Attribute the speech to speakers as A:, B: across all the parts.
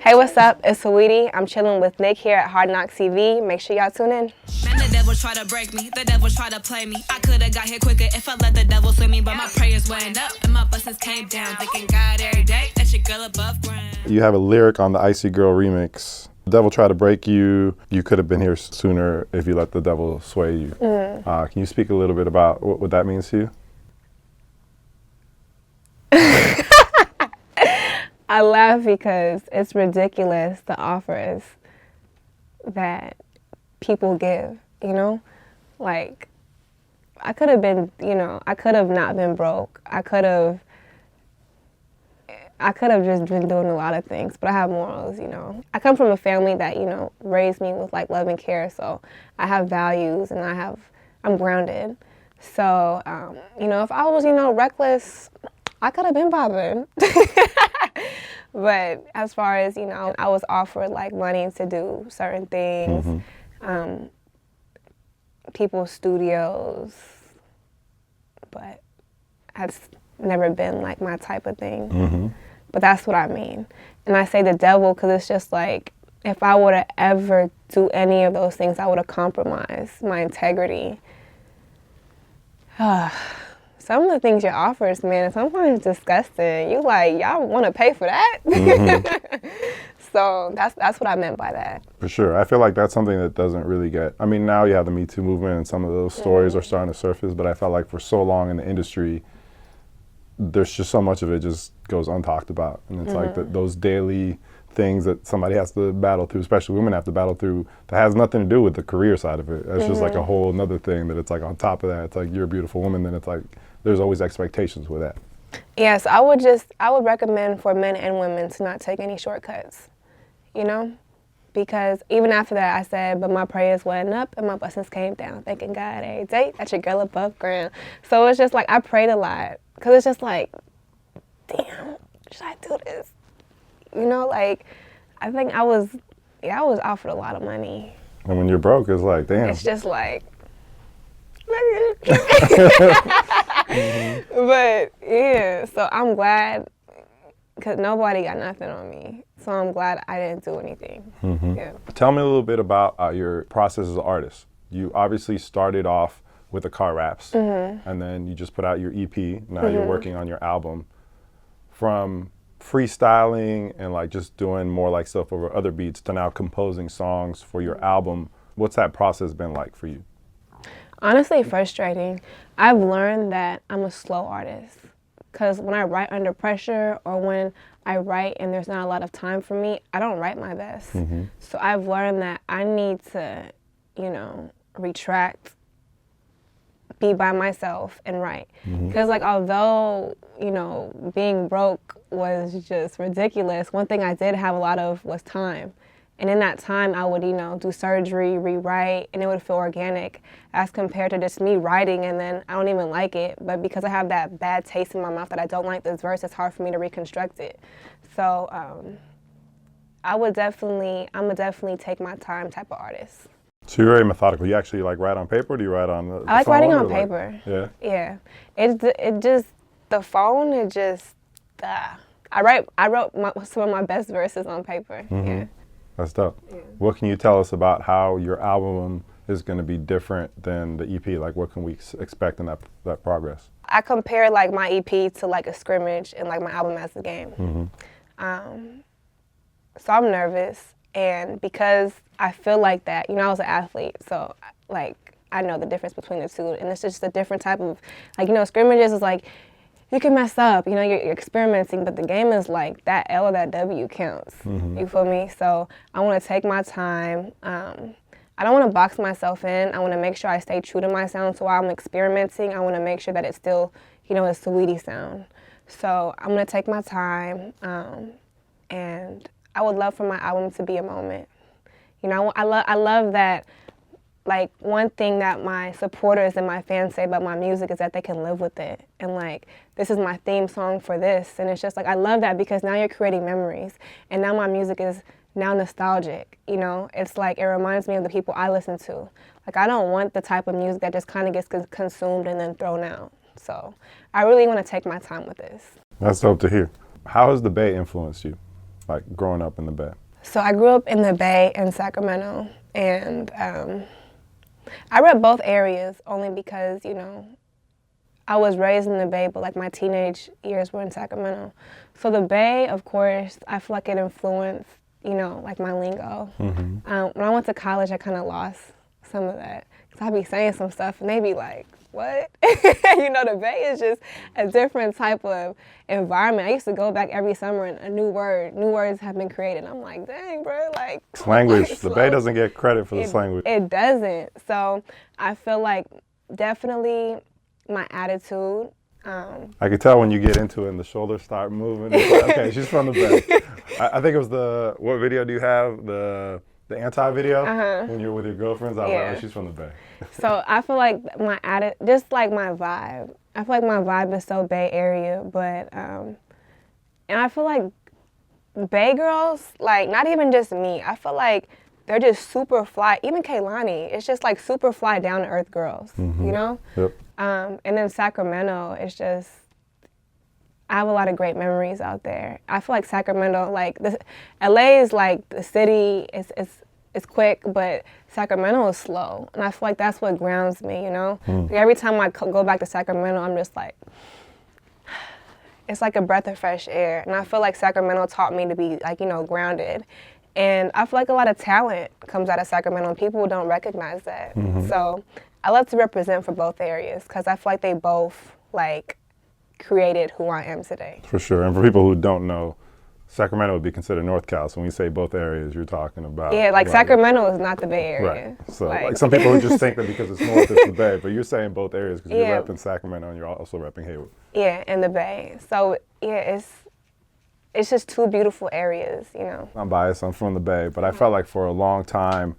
A: Hey, what's up? It's Saweetie. I'm chilling with Nick here at Hard Knocks TV. Make sure y'all tune in.
B: Man, the devil try to break me, the devil try to play me. I could've got here quicker if I let the devil swing me, but my prayers went up and my blessings came down. Thanking God every day, that's your girl above ground.
C: You have a lyric on the Icy Girl remix. The devil tried to break you. You could have been here sooner if you let the devil sway you. Can you speak a little bit about what that means to you?
A: I laugh because it's ridiculous the offers that people give, you know? Like, I could have been, I could have not been broke. I could have just been doing a lot of things, but I have morals, I come from a family that, raised me with like love and care, so I have values and I'm grounded. So, if I was, reckless, I could have been popping. But as far as, I was offered like money to do certain things, people's studios, but that's never been like my type of thing. But that's what I mean. And I say the devil because it's just like, if I would have ever do any of those things, I would have compromised my integrity. Some of the things you offers, man, sometimes disgusting. You like, y'all want to pay for that? So that's what I meant by that.
C: For sure. I feel like that's something that doesn't really get, now you have the Me Too movement and some of those stories are starting to surface, but I felt like for so long in the industry, there's just so much of it just goes untalked about. And it's like those daily things that somebody has to battle through, especially women have to battle through, that has nothing to do with the career side of it. It's just like a whole another thing that it's like on top of that, it's like you're a beautiful woman, then it's like there's always expectations with that.
A: Yes, I would recommend for men and women to not take any shortcuts, because even after that I said, but my prayers went up and my blessings came down, thanking God every day, that's your girl above ground. So it's just like, I prayed a lot, because it's just like, damn, should I do this? Like, I think I was offered a lot of money.
C: And when you're broke, it's like, damn.
A: It's just like, but yeah, so I'm glad, because nobody got nothing on me. So I'm glad I didn't do anything. Yeah.
C: Tell me a little bit about your process as an artist. You obviously started off with the car raps, and then you just put out your EP. Now you're working on your album. From freestyling and like just doing more like stuff over other beats to now composing songs for your album, what's that process been like for you?
A: Honestly, frustrating. I've learned that I'm a slow artist, because when I write under pressure or when I write and there's not a lot of time for me, I don't write my best. So I've learned that I need to, retract, be by myself and write. Because like, although, being broke was just ridiculous, one thing I did have a lot of was time. And in that time, I would, do surgery, rewrite, and it would feel organic as compared to just me writing and then I don't even like it. But because I have that bad taste in my mouth that I don't like this verse, it's hard for me to reconstruct it. So I'm a definitely take my time type of artist.
C: So you're very methodical. You actually like write on paper, or do you write on the
A: I like
C: phone,
A: writing on
C: like,
A: paper.
C: yeah?
A: Yeah. The phone, I wrote some of my best verses on paper. Yeah.
C: That's dope.
A: Yeah.
C: What can you tell us about how your album is going to be different than the EP? Like, what can we expect in that progress?
A: I compare like my EP to like a scrimmage and like my album as a game. So I'm nervous, and because I feel like that, I was an athlete, so like I know the difference between the two, and it's just a different type of, like, scrimmages is like, you can mess up, you're experimenting, but the game is like that L or that W counts. You feel me? So I want to take my time. I don't want to box myself in. I want to make sure I stay true to my sound. So while I'm experimenting, I want to make sure that it's still, a Saweetie sound. So I'm going to take my time, and I would love for my album to be a moment. I love that. Like, one thing that my supporters and my fans say about my music is that they can live with it. And like, this is my theme song for this. And it's just like, I love that, because now you're creating memories. And now my music is now nostalgic, It's like, it reminds me of the people I listen to. Like, I don't want the type of music that just kind of gets consumed and then thrown out. So I really want to take my time with this.
C: That's dope to hear. How has the Bay influenced you? like growing up in the Bay?
A: So I grew up in the Bay in Sacramento, and I rep both areas only because, you know, I was raised in the Bay, but like my teenage years were in Sacramento. So the Bay, of course, I feel like it influenced, you know, like my lingo. When I went to college, I kind of lost some of that. Because I'd be saying some stuff and they'd be like, what? You know, the Bay is just a different type of environment. I used to go back every summer and new words have been created. I'm like, dang, bro, like.
C: Language. The Bay doesn't get credit for this language.
A: It doesn't. So I feel like definitely my attitude.
C: I could tell when you get into it and the shoulders start moving. It's like, okay, she's from the Bay. I think it was what video do you have? The anti-video when you're with your girlfriends. I was like, oh, she's from the Bay.
A: So I feel like my attitude, just like my vibe. I feel like my vibe is so Bay Area, but and I feel like Bay girls, like not even just me. I feel like they're just super fly. Even Kaylani, it's just like super fly, down to earth girls. You know.
C: Yep.
A: And then Sacramento, it's just, I have a lot of great memories out there. I feel like Sacramento, like, LA is like the city, it's quick, but Sacramento is slow. And I feel like that's what grounds me, you know? Like every time I go back to Sacramento, I'm just like, it's like a breath of fresh air. And I feel like Sacramento taught me to be, like, you know, grounded. And I feel like a lot of talent comes out of Sacramento, and people don't recognize that. So I love to represent for both areas because I feel like they both, like, created who I am today.
C: For sure. And for people who don't know, Sacramento would be considered North Cal. So when you say both areas, you're talking about...
A: Yeah, like Sacramento is not the Bay Area.
C: Right. So like some people would just think that because it's north, it's the Bay. But you're saying both areas because you're repping Sacramento and you're also repping Hayward.
A: Yeah, and the Bay. So, yeah, it's just two beautiful areas, you know.
C: I'm biased, I'm from the Bay, but I felt like for a long time,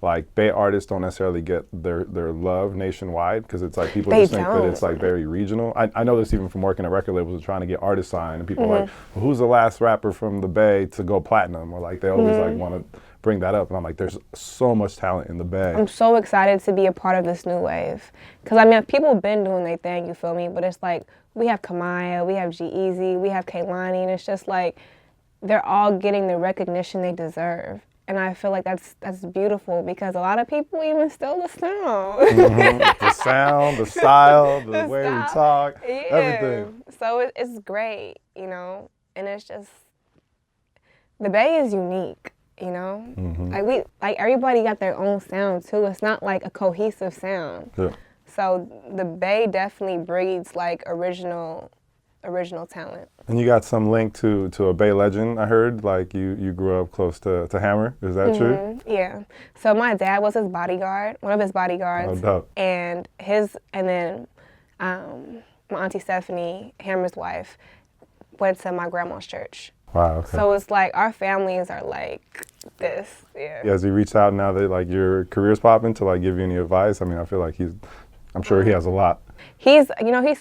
C: like Bay artists don't necessarily get their love nationwide because it's like people just think that it's like very regional. I know this even from working at record labels and trying to get artists signed, and people are like, well, who's the last rapper from the Bay to go platinum? Or like they always like want to bring that up, and I'm like, there's so much talent in the Bay.
A: I'm so excited to be a part of this new wave because I mean people have been doing their thing, you feel me? But it's like we have Kamaya, we have G-Eazy, we have Kaylani, and it's just like they're all getting the recognition they deserve. And I feel like that's beautiful because a lot of people even steal the sound.
C: The sound, the style, the way we talk, everything.
A: So it's great, you know, and it's just, the Bay is unique, you know? Like everybody got their own sound too. It's not like a cohesive sound. Yeah. So the Bay definitely breeds like original talent. And
C: you got some link to a Bay legend, I heard. Like you grew up close to Hammer. Is that true?
A: Yeah. So my dad was his bodyguard, one of his bodyguards.
C: Oh, dope.
A: And then my auntie Stephanie, Hammer's wife, went to my grandma's church.
C: Wow. Okay.
A: So it's like our families are like this. Yeah.
C: Has he reached out now that like your career's popping to like give you any advice? I mean, I feel like I'm sure he has a lot.
A: He's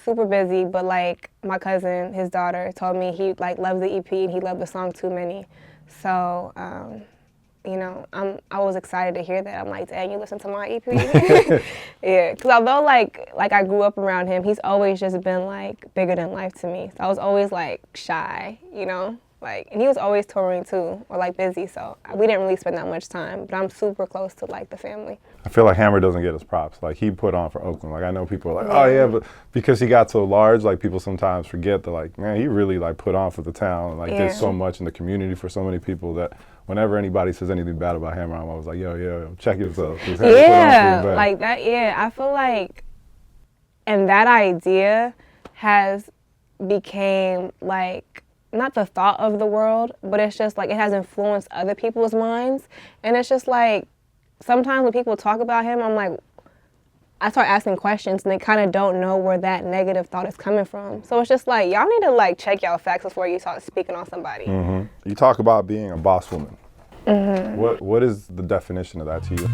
A: super busy, but like my cousin, his daughter, told me he like loves the EP and he loved the song Too Many. So, you know, I was excited to hear that. I'm like, dang, you listen to my EP? Yeah, because although like I grew up around him, he's always just been like bigger than life to me. So I was always like shy, you know? Like, and he was always touring too, or like busy, so we didn't really spend that much time, but I'm super close to like the family.
C: I feel like Hammer doesn't get his props. Like he put on for Oakland. Like I know people are like, oh yeah, but because he got so large, like people sometimes forget that like, man, he really like put on for the town and like did so much in the community for so many people that whenever anybody says anything bad about Hammer, I'm always like, yo, check yourself.
A: Yeah, like that, yeah. I feel like, and that idea has became like, not the thought of the world, but it's just like it has influenced other people's minds. And it's just like, sometimes when people talk about him, I'm like, I start asking questions and they kind of don't know where that negative thought is coming from. So it's just like, y'all need to like check y'all facts before you start speaking on somebody.
C: You talk about being a boss woman. What is the definition of that to you?